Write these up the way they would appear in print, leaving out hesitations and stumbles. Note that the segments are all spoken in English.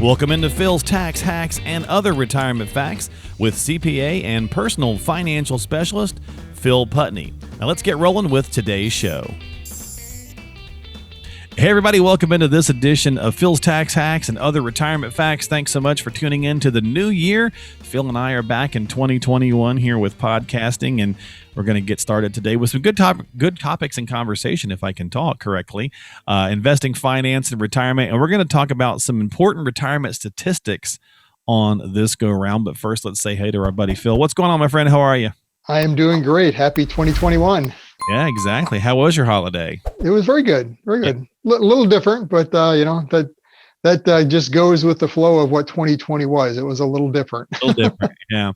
Welcome into Phil's Tax Hacks and Other Retirement Facts with CPA and personal financial specialist Phil Putney. Now let's get rolling with today's show. Hey everybody, welcome into this edition of Phil's Tax Hacks and Other Retirement Facts. Thanks so much for tuning in to the new year. Phil and I are back in 2021 here with podcasting, and we're going to get started today with some good topics and conversation, if I can talk correctly, investing, finance, and retirement. And we're going to talk about some important retirement statistics on this go around. But first, let's say hey to our buddy Phil. What's going on, my friend? How are you? I am doing great. Happy 2021. Yeah, exactly. How was your holiday? It was very good. Very good. Yeah. Little different, but that just goes with the flow of what 2020 was. It was a little different. A little different. Yeah.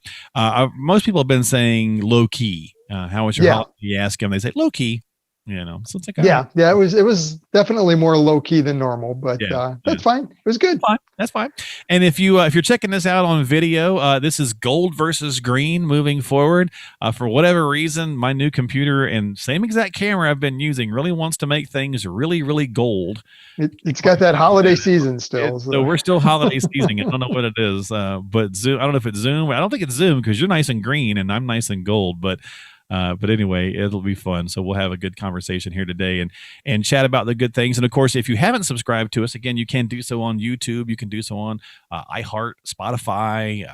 Most people have been saying low key. How was your holiday? You ask them, they say low key. So it's like, yeah. It was definitely more low key than normal, but that's fine. It was good. That's fine. And if you're checking this out on video, this is gold versus green moving forward. For whatever reason, my new computer and same exact camera I've been using really wants to make things really, really gold. It's got that holiday season still. So we're still holiday seasoning. I don't know what it is, but Zoom. I don't know if it's Zoom. I don't think it's Zoom because you're nice and green and I'm nice and gold, but anyway, it'll be fun. So we'll have a good conversation here today and chat about the good things. And of course, if you haven't subscribed to us, again, you can do so on YouTube. You can do so on iHeart, Spotify,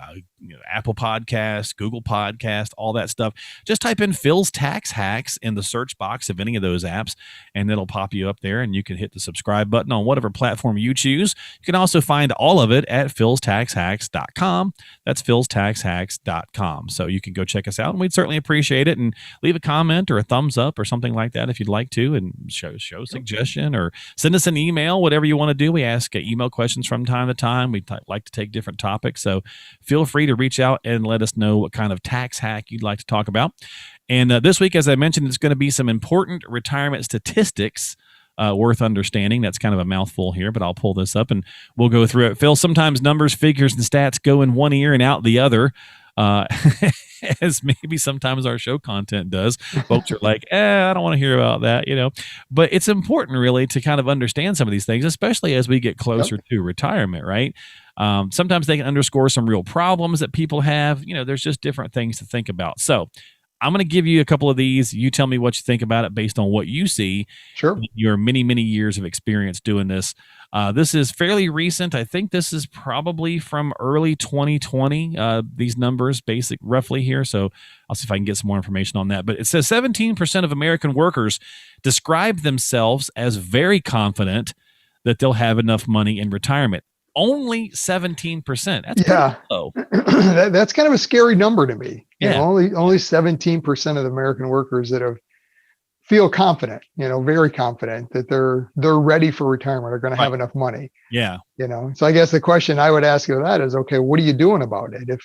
Apple Podcasts, Google Podcasts, all that stuff. Just type in Phil's Tax Hacks in the search box of any of those apps, and it'll pop you up there, and you can hit the subscribe button on whatever platform you choose. You can also find all of it at philstaxhacks.com. That's philstaxhacks.com. So you can go check us out, and we'd certainly appreciate it. And leave a comment or a thumbs up or something like that if you'd like to, and show suggestion or send us an email, whatever you want to do. We ask email questions from time to time. We like to take different topics. So feel free to reach out and let us know what kind of tax hack you'd like to talk about. And this week, as I mentioned, it's going to be some important retirement statistics worth understanding. That's kind of a mouthful here, but I'll pull this up and we'll go through it. Phil, sometimes numbers, figures, and stats go in one ear and out the other. As maybe sometimes our show content does. Folks are like, I don't want to hear about that, But it's important really to kind of understand some of these things, especially as we get closer to retirement, right? Sometimes they can underscore some real problems that people have. There's just different things to think about. So I'm going to give you a couple of these. You tell me what you think about it based on what you see. Sure. Your many, many years of experience doing this. This is fairly recent. I think this is probably from early 2020, these numbers roughly here. So I'll see if I can get some more information on that. But it says 17% of American workers describe themselves as very confident that they'll have enough money in retirement. Only 17%. That's pretty low. That's kind of a scary number to me. Yeah. Only 17% of the American workers that feel confident, very confident that they're ready for retirement, are going to have enough money. Yeah. So I guess the question I would ask you that is, okay, what are you doing about it? If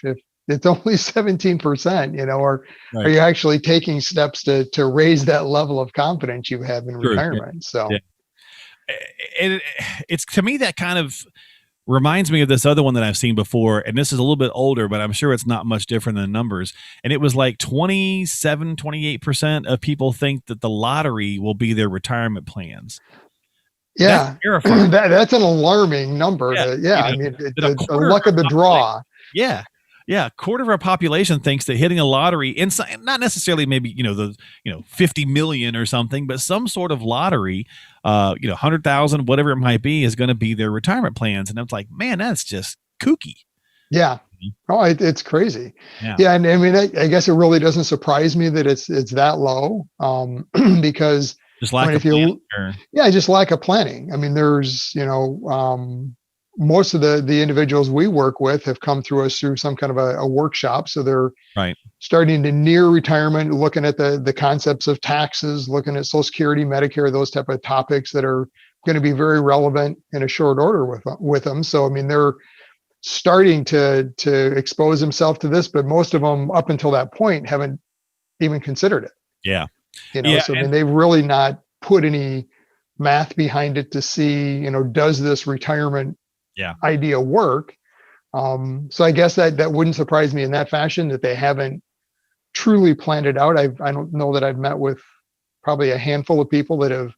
it's only 17%, or are you actually taking steps to raise that level of confidence you have in retirement? So it's, to me, that kind of reminds me of this other one that I've seen before, and this is a little bit older, but I'm sure it's not much different than numbers. And it was like 28% of people think that the lottery will be their retirement plans. Yeah. That's terrifying. That's an alarming number. The luck of the draw. Yeah. Yeah, a quarter of our population thinks that hitting a lottery, not necessarily maybe, the 50 million or something, but some sort of lottery, 100,000, whatever it might be, is going to be their retirement plans. And I'm like, man, that's just kooky. Yeah. Oh, it's crazy. Yeah. And I mean, I guess it really doesn't surprise me that it's that low, because just lack of planning. Just lack of planning. I mean, there's, most of the individuals we work with have come through some kind of a workshop. So they're starting to near retirement, looking at the concepts of taxes, looking at Social Security, Medicare, those type of topics that are going to be very relevant in a short order with them. So, I mean, they're starting to expose themselves to this, but most of them up until that point haven't even considered it. Yeah. So I mean, they've really not put any math behind it to see, does this retirement idea work? So I guess that wouldn't surprise me in that fashion, that they haven't truly planned it out. I don't know that I've met with probably a handful of people that have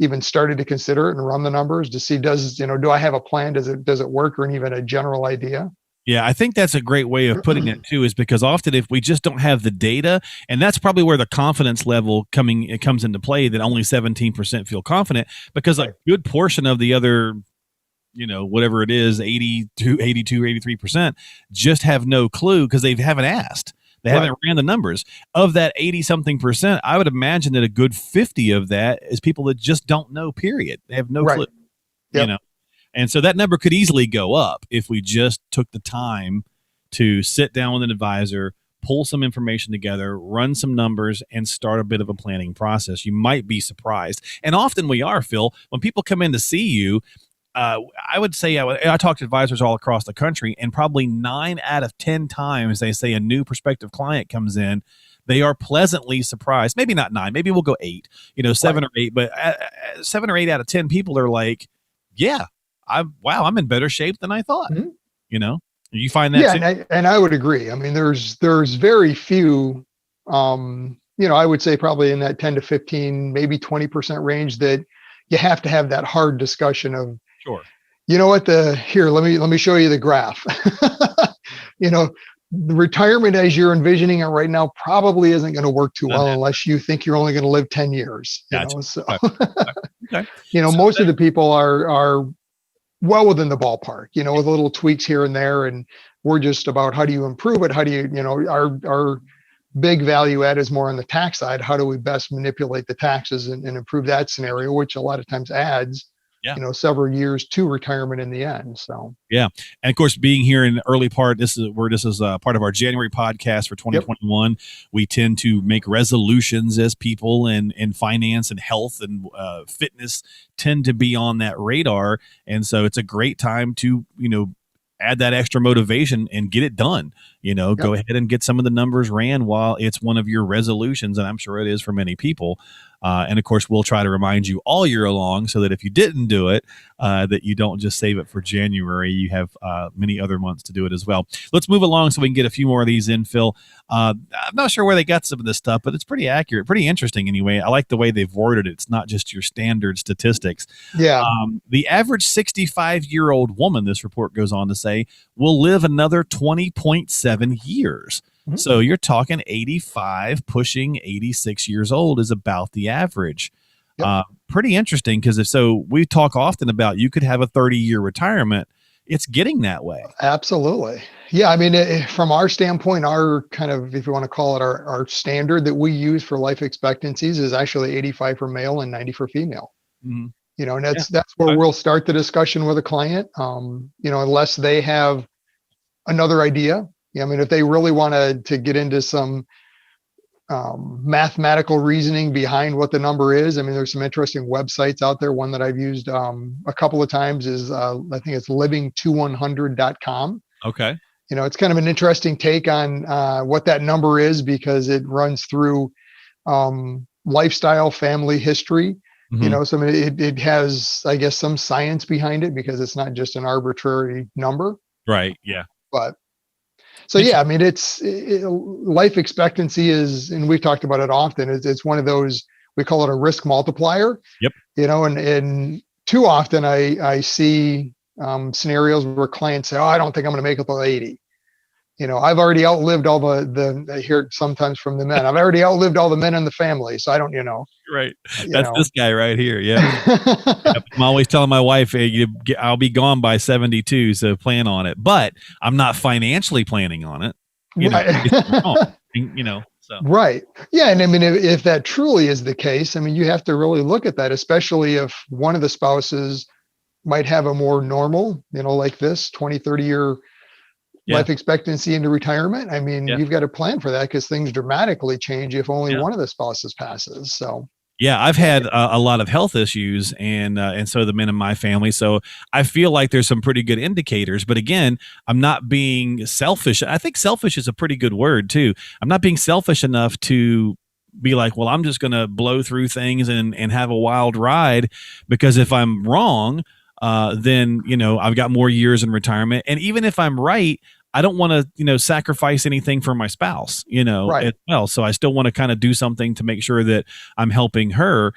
even started to consider it and run the numbers to see, do I have a plan? Does it work, or even a general idea? Yeah, I think that's a great way of putting it too, is because often if we just don't have the data, and that's probably where the confidence level it comes into play, that only 17% feel confident, because a Right. good portion of the other, whatever it is, 83%, just have no clue because they haven't asked. They Right. haven't ran the numbers. Of that 80 something percent, I would imagine that a good 50 of that is people that just don't know, period. They have no clue, Right. you Yep. know. And so that number could easily go up if we just took the time to sit down with an advisor, pull some information together, run some numbers, and start a bit of a planning process. You might be surprised. And often we are, Phil, when people come in to see you. I would say I talk to advisors all across the country, and probably 9 out of 10 times they say a new prospective client comes in, they are pleasantly surprised. Maybe not 9, maybe we'll go 8, Right. 7 or 8, but 7 or 8 out of 10 people are like, yeah, I'm in better shape than I thought. Mhm. You know, you find that Yeah, too? and I would agree. I mean, there's very few, I would say probably in that 10 to 15, maybe 20% range, that you have to have that hard discussion of, Sure. let me show you the graph. you know, the retirement as you're envisioning it right now probably isn't going to work too Done well that. unless you think you're only going to live 10 years, Gotcha. so Okay. Okay. Okay. So most that, of the people are well within the ballpark, with little tweaks here and there. And we're just about, how do you improve it? How do you, our big value add is more on the tax side. How do we best manipulate the taxes and improve that scenario, which a lot of times adds, yeah. several years to retirement in the end. So, Yeah. And of course, being here in the early part, this is part of our January podcast for yep. 2021. We tend to make resolutions as people, and finance and health and fitness tend to be on that radar. And so it's a great time to, add that extra motivation and get it done. Yep. Go ahead and get some of the numbers ran while it's one of your resolutions. And I'm sure it is for many people. And of course, we'll try to remind you all year long, so that if you didn't do it, that you don't just save it for January. You have many other months to do it as well. Let's move along so we can get a few more of these in, Phil. I'm not sure where they got some of this stuff, but it's pretty accurate, pretty interesting anyway. I like the way they've worded it. It's not just your standard statistics. Yeah. The average 65-year-old woman, this report goes on to say, will live another 20.7 years. Mhm. So you're talking 85, pushing 86 years old is about the average. Yep. Pretty interesting, because we talk often about you could have a 30-year retirement. It's getting that way. Absolutely. Yeah. I mean, from our standpoint, our kind of, if you want to call it, our standard that we use for life expectancies is actually 85 for male and 90 for female. Mm-hmm. And Yeah. that's where Okay. we'll start the discussion with a client. Unless they have another idea. I mean, if they really want to get into some mathematical reasoning behind what the number is, I mean, there's some interesting websites out there. One that I've used a couple of times is, I think it's living2100.com. Okay. It's kind of an interesting take on what that number is, because it runs through lifestyle, family history. Mm-hmm. So I mean, it has, I guess, some science behind it, because it's not just an arbitrary number. Right. Yeah. But so, yeah, I mean, life expectancy is, and we've talked about it often, it's one of those, we call it a risk multiplier. Yep. And too often I see scenarios where clients say, oh, I don't think I'm going to make it till 80. I've already outlived all I hear it sometimes from the men. I've already outlived all the men in the family. So I don't, Right. That's this guy right here. Yeah. Yep. I'm always telling my wife, hey, I'll be gone by 72, so plan on it. But I'm not financially planning on it. Right. So. Right. Yeah. And I mean, if that truly is the case, I mean, you have to really look at that, especially if one of the spouses might have a more normal, like this 20, 30-year life expectancy into retirement. I mean, you've got to plan for that, because things dramatically change if only one of the spouses passes. So. Yeah, I've had a lot of health issues, and so the men in my family. So I feel like there's some pretty good indicators. But again, I'm not being selfish. I think selfish is a pretty good word too. I'm not being selfish enough to be like, well, I'm just going to blow through things and have a wild ride, because if I'm wrong, then I've got more years in retirement. And even if I'm right, I don't want to, sacrifice anything for my spouse, Right. as well. So I still want to kind of do something to make sure that I'm helping her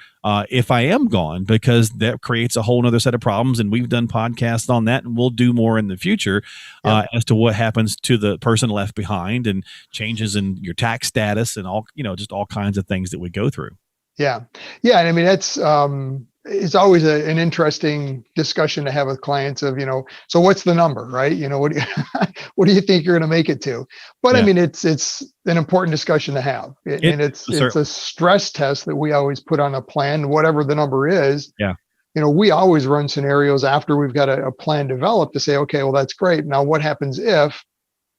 if I am gone, because that creates a whole nother set of problems. And we've done podcasts on that, and we'll do more in the future Yep. as to what happens to the person left behind, and changes in your tax status, and all, just all kinds of things that we go through. Yeah. Yeah. And I mean, that's, it's always an interesting discussion to have with clients of, so what's the number, right? What do you, what do you think you're going to make it to? But I Yeah. mean, it's an important discussion to have. It And it's a certainly. stress test that we always put on a plan, whatever the number is. Yeah. We always run scenarios after we've got a plan developed to say, okay, well, that's great. Now what happens if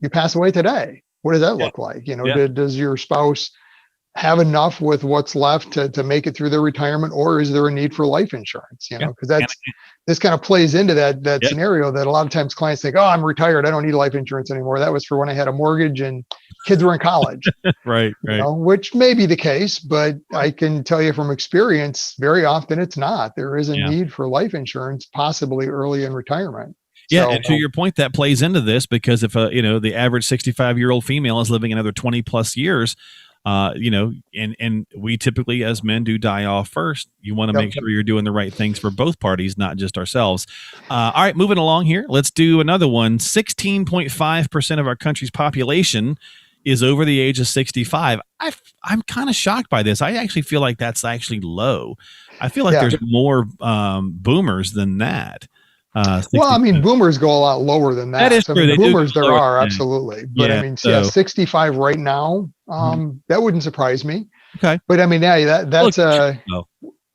you pass away today? What does that Yeah. look like? Yeah. Does your spouse have enough with what's left to make it through their retirement, or is there a need for life insurance? Yeah. Because And this kind of plays into that yeah. scenario that a lot of times clients think, oh, I'm retired, I don't need life insurance anymore. That was for when I had a mortgage and kids were in college. Right. Right. Which may be the case, but I can tell you from experience, very often it's not. There is a Yeah. need for life insurance, possibly early in retirement. Yeah, So and to your point, that plays into this, because if the average 65-year-old female is living another 20 plus years, and we typically, as men, do die off first. You want to yep. make sure you're doing the right things for both parties, not just ourselves. All right, moving along here. Let's do another one. 16.5% of our country's population is over the age of 65. I'm kind of shocked by this. I actually feel like that's actually low. I feel like there's more boomers than that. Well, I mean, boomers go a lot lower than that. That is So, I true. mean, They do boomers go there lower are than that. absolutely, but I Yeah, mean, so 65 right now, that wouldn't surprise me. okay. But I mean, yeah, that's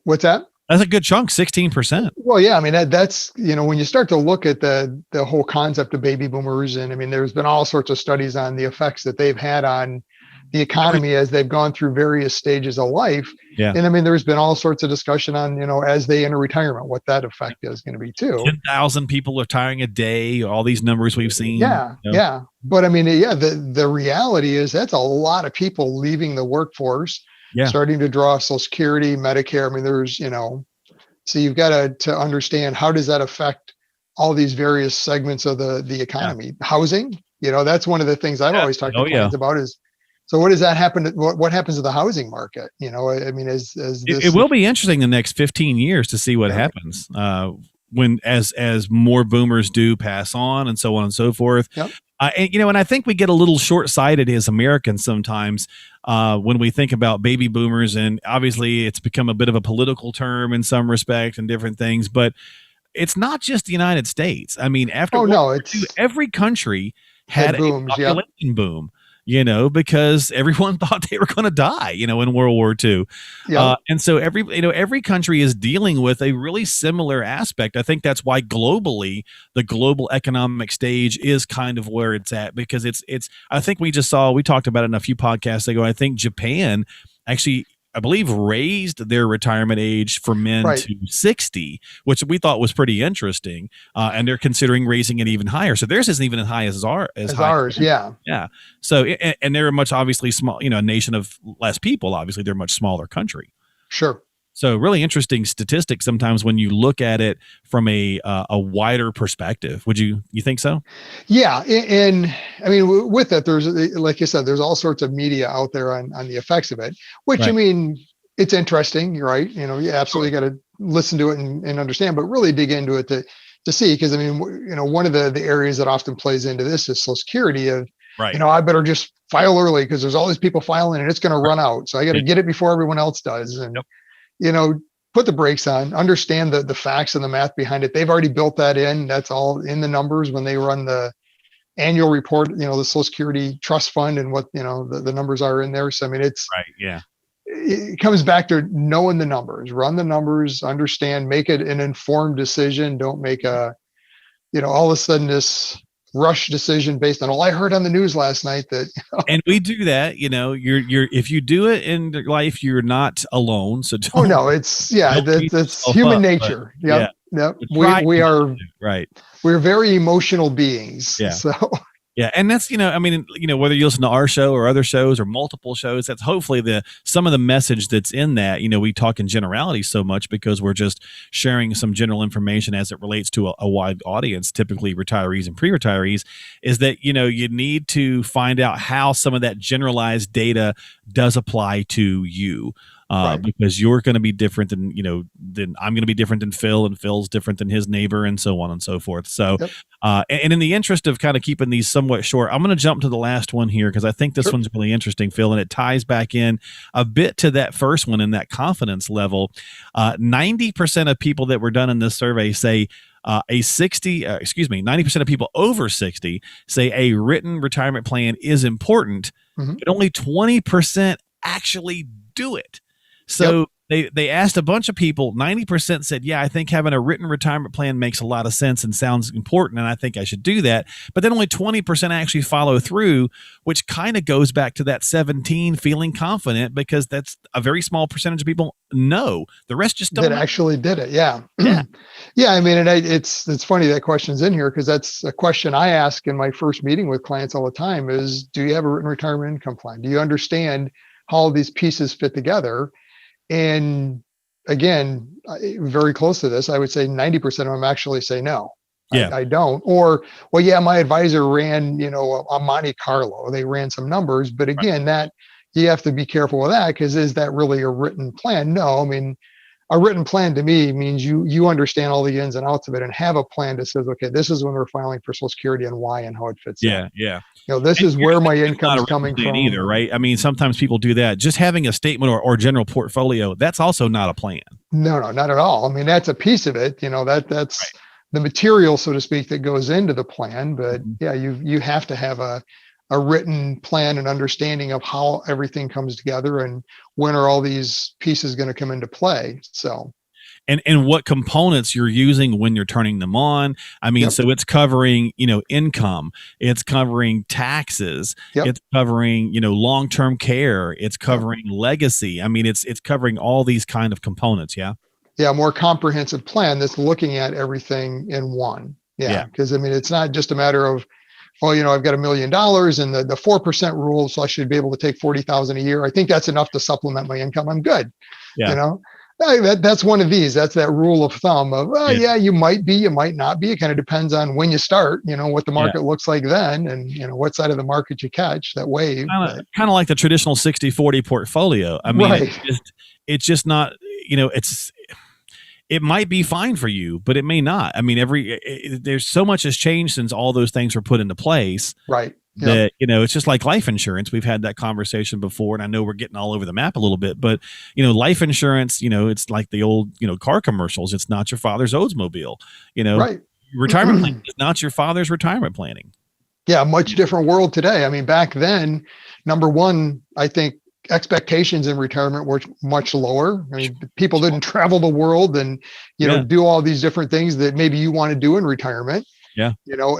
what's that? That's a good chunk, 16%. Well, yeah, I mean that's when you start to look at the whole concept of baby boomers, and I mean, there's been all sorts of studies on the effects that they've had on the economy as they've gone through various stages of life. Yeah. And I mean, there's been all sorts of discussion on, as they enter retirement, what that effect is going to be too. 10,000 people retiring a day, all these numbers we've seen. Yeah. Yeah. But I mean, yeah, the reality is that's a lot of people leaving the workforce, starting to draw Social Security, Medicare. I mean, there's, so you've got to understand, how does that affect all these various segments of the economy? Housing, that's one of the things I've always talked to clients about is, so what does that happen? What happens to the housing market? I mean, as this, it will be interesting the next 15 years to see what happens when as more boomers do pass on, and so on and so forth. Yep. And I think we get a little short-sighted as Americans sometimes when we think about baby boomers, and obviously it's become a bit of a political term in some respect and different things, but it's not just the United States. I mean, after World War II, every country had a population boom. Because everyone thought they were going to die, in World War II. Yep. And so every country is dealing with a really similar aspect. I think that's why globally, the global economic stage is kind of where it's at, because I think we talked about it in a few podcasts ago. I think Japan actually, I believe, raised their retirement age for men to 60, which we thought was pretty interesting. And they're considering raising it even higher. So theirs isn't even as high as ours. Yeah. Yeah. So, and they're much obviously small, a nation of less people. Obviously, they're a much smaller country. Sure. So really interesting statistics sometimes when you look at it from a wider perspective. Would you think so? Yeah. And I mean, with it, there's, like you said, there's all sorts of media out there on the effects of it, which I mean, it's interesting. You're right. You absolutely got to listen to it and understand, but really dig into it to see, because I mean, one of the areas that often plays into this is Social Security of, I better just file early because there's all these people filing and it's going to run out. So I got to get it before everyone else does. And, put the brakes on, understand the facts and the math behind it. They've already built that in. That's all in the numbers when they run the annual report, the Social Security trust fund and what, the numbers are in there. So, I mean, it comes back to knowing the numbers, run the numbers, understand, make it an informed decision. Don't make all of a sudden this rush decision based on, I heard on the news last night that, and we do that, you're if you do it in life, you're not alone. So don't, it's that's human nature. Yep. We are right. We're very emotional beings. Yeah. So Yeah, and that's I mean, whether you listen to our show or other shows or multiple shows, that's hopefully the some of the message that's in that. We talk in generality so much because we're just sharing some general information as it relates to a wide audience, typically retirees and pre-retirees. Is that you need to find out how some of that generalized data does apply to you. Right. Because you're going to be different than I'm going to be different than Phil, and Phil's different than his neighbor, and so on and so forth. So, Yep. and in the interest of kind of keeping these somewhat short, I'm going to jump to the last one here because I think this Sure. one's really interesting, Phil, and it ties back in a bit to that first one in that confidence level. 90% of people that were done in this survey say 90% of people over 60 say a written retirement plan is important, Mhm. but only 20% actually do it. Yep. So they asked a bunch of people. 90% said, "Yeah, I think having a written retirement plan makes a lot of sense and sounds important, and I think I should do that." But then only 20% actually follow through, which kind of goes back to that 17 feeling confident because that's a very small percentage of people know. The rest just That don't know. actually did it. Yeah. Yeah, Yeah. I mean, and it's funny that question's in here because that's a question I ask in my first meeting with clients all the time is, do you have a written retirement income plan? Do you understand how all these pieces fit together? And again, very close to this, I would say 90% of them actually say no. yeah, I don't. Or, well, yeah, my advisor ran, a Monte Carlo. They ran some numbers, but right. again, that you have to be careful with that because is that really a written plan? No, I mean, a written plan to me means you understand all the ins and outs of it and have a plan that says, okay, this is when we're filing for Social Security and why and how it fits in. Yeah, yeah. This And is where usually my that's not income's a written coming plan either, from. right? I mean, sometimes people do that. Just having a statement or general portfolio, that's also not a plan. No, not at all. I mean, that's a piece of it, that's Right. the material, so to speak, that goes into the plan. But Mhm. yeah, you have to have a written plan and understanding of how everything comes together and when are all these pieces going to come into play. So And what components you're using when you're turning them on. I mean, yep, so it's covering, income, it's covering taxes, yep, it's covering, long-term care, it's yep. covering legacy. I mean, it's covering all these kind of components. Yeah. Yeah, more comprehensive plan that's looking at everything in one. Yeah. Yeah, because I mean, it's not just a matter of, well, I've got $1 million and the 4% rule, so I should be able to take 40,000 a year. I think that's enough to supplement my income. I'm good. You Yeah. know, that's one of these. That's that rule of thumb of, oh, Yeah. yeah, you might be, you might not be. It kind of depends on when you start. What the Yeah. market looks like then, and what side of the market you catch that wave. Kind of But kind of like the traditional 60/40 portfolio. I mean, right, it's just not, it might be fine for you, but it may not. I mean, there's so much has changed since all those things were put into place right, yep, that it's just like life insurance. We've had that conversation before, and I know we're getting all over the map a little bit, but life insurance, it's like the old car commercials. It's not your father's Oldsmobile. You know, right. retirement planning is not your father's retirement planning. Yeah, much different world today. I mean, back then, number one, I think expectations in retirement were much lower. I mean, people didn't travel the world and, Yeah, do all these different things that maybe you want to do in retirement, yeah,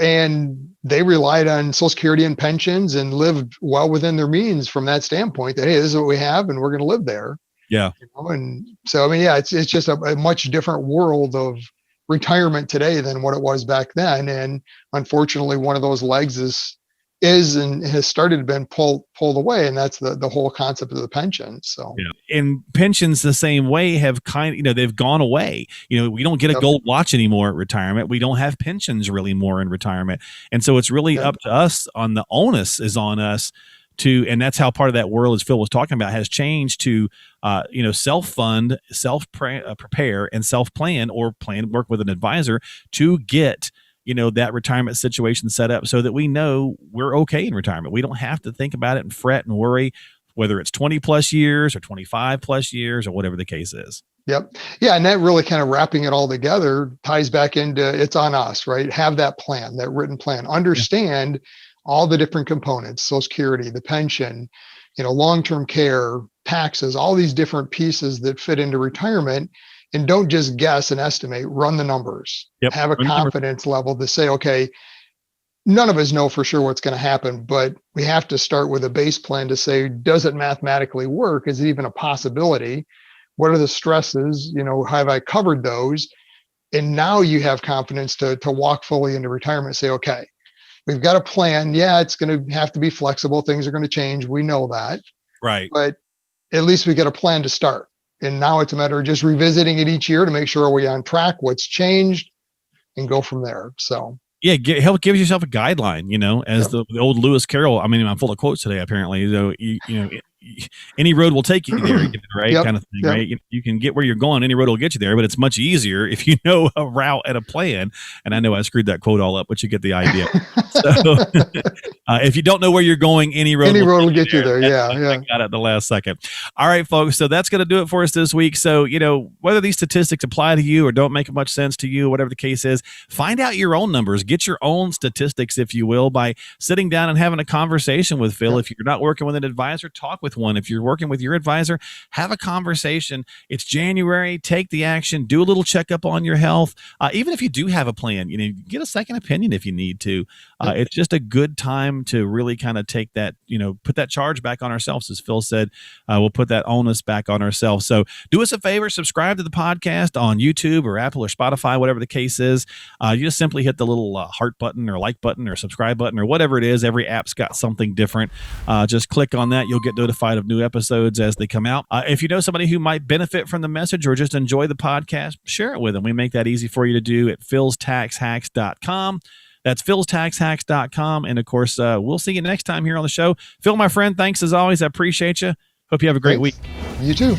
and they relied on Social Security and pensions and lived well within their means from that standpoint that, hey, this is what we have and we're going to live there. yeah. And so, I mean, yeah, it's just a much different world of retirement today than what it was back then. And unfortunately, one of those legs is and has started to been pulled away, and that's the whole concept of the pension. So Yeah. And pensions the same way have they've gone away. We don't get a yep, gold watch anymore at retirement. We don't have pensions really more in retirement. And so it's really yep, up to us. On the onus is on us and that's how part of that world, as Phil was talking about, has changed to self-fund, prepare and self-plan, or plan, work with an advisor to get that retirement situation set up so that we know we're okay in retirement. We don't have to think about it and fret and worry whether it's 20 plus years or 25 plus years or whatever the case is. yep, yeah, and that really kind of wrapping it all together ties back into it's on us, right? Have that plan, that written plan, Yeah. understand all the different components, Social Security, the pension, long-term care, taxes, all these different pieces that fit into retirement. And don't just guess and estimate, run the numbers, Yep. have a Remember. confidence level to say, okay, none of us know for sure what's going to happen, but we have to start with a base plan to say, does it mathematically work? Is it even a possibility? What are the stresses? Have I covered those? And now you have confidence to walk fully into retirement and say, okay, we've got a plan. Yeah, it's going to have to be flexible. Things are going to change. We know that, Right. but at least we get a plan to start. And now it's a matter of just revisiting it each year to make sure we're on track, what's changed, and go from there. So yeah, help give yourself a guideline, as the old Lewis Carroll. I mean, I'm full of quotes today, apparently. So, any road will take you there, right? Yep, Kind of thing, yep. right? You can get where you're going. Any road will get you there, but it's much easier if you know a route and a plan. And I know I screwed that quote all up, but you get the idea. So, if you don't know where you're going, any road will get you there. Yeah, I got it at the last second. All right, folks. So that's going to do it for us this week. So, whether these statistics apply to you or don't make much sense to you, whatever the case is, find out your own numbers. Get your own statistics, if you will, by sitting down and having a conversation with Phil. Yep. If you're not working with an advisor, talk with one. If you're working with your advisor, have a conversation. It's January. Take the action. Do a little checkup on your health. Even if you do have a plan, get a second opinion if you need to. It's just a good time to really kind of take that, put that charge back on ourselves. As Phil said, we'll put that onus back on ourselves. So do us a favor, subscribe to the podcast on YouTube or Apple or Spotify, whatever the case is. You just simply hit the little heart button or like button or subscribe button or whatever it is. Every app's got something different. Just click on that. You'll get notified of new episodes as they come out. If you know somebody who might benefit from the message or just enjoy the podcast, share it with them. We make that easy for you to do at philstaxhacks.com. That's philstaxhacks.com. And of course, we'll see you next time here on the show. Phil, my friend, thanks as always. I appreciate you. Hope you have a great week. You too.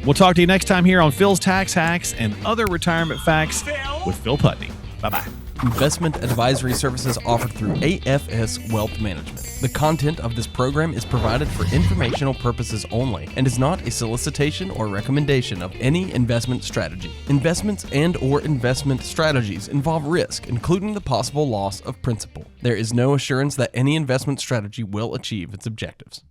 We'll talk to you next time here on Phil's Tax Hacks and Other Retirement Facts with Phil Putney. Bye-bye. Investment advisory services offered through AFS Wealth Management. The content of this program is provided for informational purposes only and is not a solicitation or recommendation of any investment strategy. Investments and/or investment strategies involve risk, including the possible loss of principal. There is no assurance that any investment strategy will achieve its objectives.